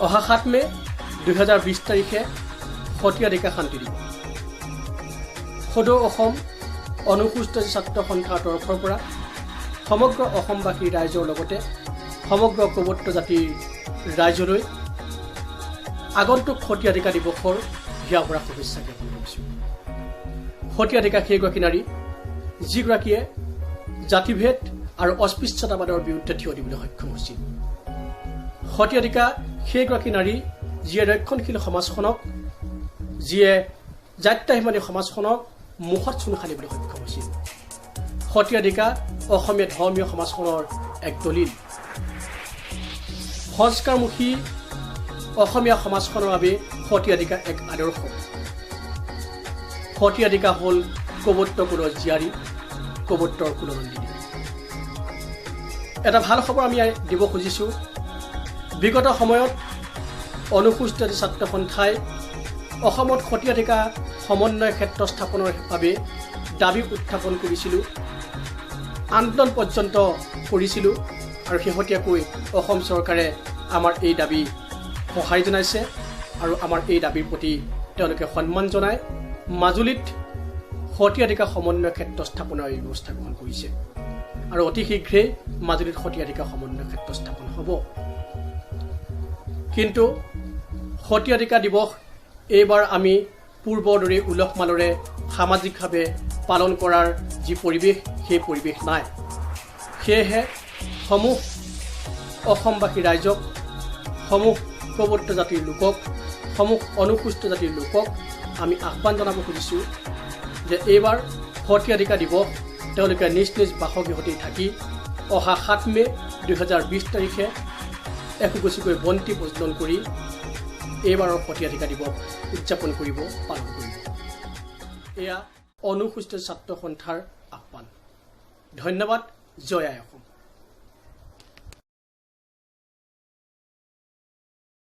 অহা 7 মে 2020 তাৰিখে সতীয়াধিকা শান্তি দিৱস। সদৌ অসম অনুসূচিত ছাত্ৰ সন্থাৰ তৰফৰ পৰা সমগ্ৰ অসমবাসী ৰাইজৰ লগতে সমগ্ৰ কবত্ত জাতিৰ ৰাইজলৈ আগন্তুক সতীয়াধিকা দিৱসৰ হিয়া ভৰা শুভেচ্ছা জ্ঞাপন কৰিছোঁ। সতীয়াধিকা সেইগৰাকী নাৰী যিগৰাকীয়ে জাতিভেদ আৰু অস্পৃশ্যতাবাদৰ বিৰুদ্ধে থিয় দিবলৈ সক্ষম হৈছিল। সতীয়াধিকা সেইগৰাকী নাৰী যিয়ে ৰক্ষণশীল সমাজখনক, যিয়ে জাত্যাভিমানী সমাজখনক মুখত চূণ সানিবলৈ সক্ষম হৈছিল। সতীয়াধিকা অসমীয়া ধৰ্মীয় সমাজখনৰ এক দলিল। সংস্কাৰমুখী অসমীয়া সমাজখনৰ বাবে সতীয়াধিকা এক আদৰ্শ। সতীয়াধিকা হ'ল কবত্ত কুলৰ জীয়াৰী, কবত্তৰ কুলনন্দিনী। এটা ভাল খবৰ আমি দিব খুজিছোঁ। বিগত সময়ত অনুসূচিত ছাত্ৰ সন্থাই অসমত সতীয়াধিকা সমন্বয় ক্ষেত্ৰ স্থাপনৰ বাবে দাবী উত্থাপন কৰিছিলোঁ, আন্দোলন পৰ্যন্ত কৰিছিলোঁ আৰু শেহতীয়াকৈ অসম চৰকাৰে আমাৰ এই দাবী সঁহাৰি জনাইছে আৰু আমাৰ এই দাবীৰ প্ৰতি তেওঁলোকে সন্মান জনাই মাজুলীত সতীয়াধিকা সমন্বয় ক্ষেত্ৰ স্থাপনৰ ব্যৱস্থা গ্ৰহণ কৰিছে আৰু অতি শীঘ্ৰেই মাজুলীত সতীয়াধিকা সমন্বয় ক্ষেত্ৰ স্থাপন হ'ব। কিন্তু সতীয়াধিকা দিৱস এইবাৰ আমি পূৰ্বৰ দৰে উলহ মালৰে সামাজিকভাৱে পালন কৰাৰ যি পৰিৱেশ, সেই পৰিৱেশ নাই। সেয়েহে সমূহ অসমবাসী ৰাইজক, সমূহ কবত্ত জাতিৰ লোকক, সমূহ অনুসূচিত জাতিৰ লোকক আমি আহ্বান জনাব খুজিছোঁ যে এইবাৰ সতীয়াধিকা দিৱস তেওঁলোকে নিজ নিজ বাসগৃহতে থাকি অহা 7 মে 2020 তাৰিখে একোগোছিকৈ বন্তি প্ৰজ্বলন কৰি এইবাৰৰ সতীয়াধিকা দিৱস উদযাপন কৰিব, পালন কৰিব। এয়া অনুসূচিত ছাত্ৰ সন্থাৰ আহ্বান। ধন্যবাদ। জয় আই অসম।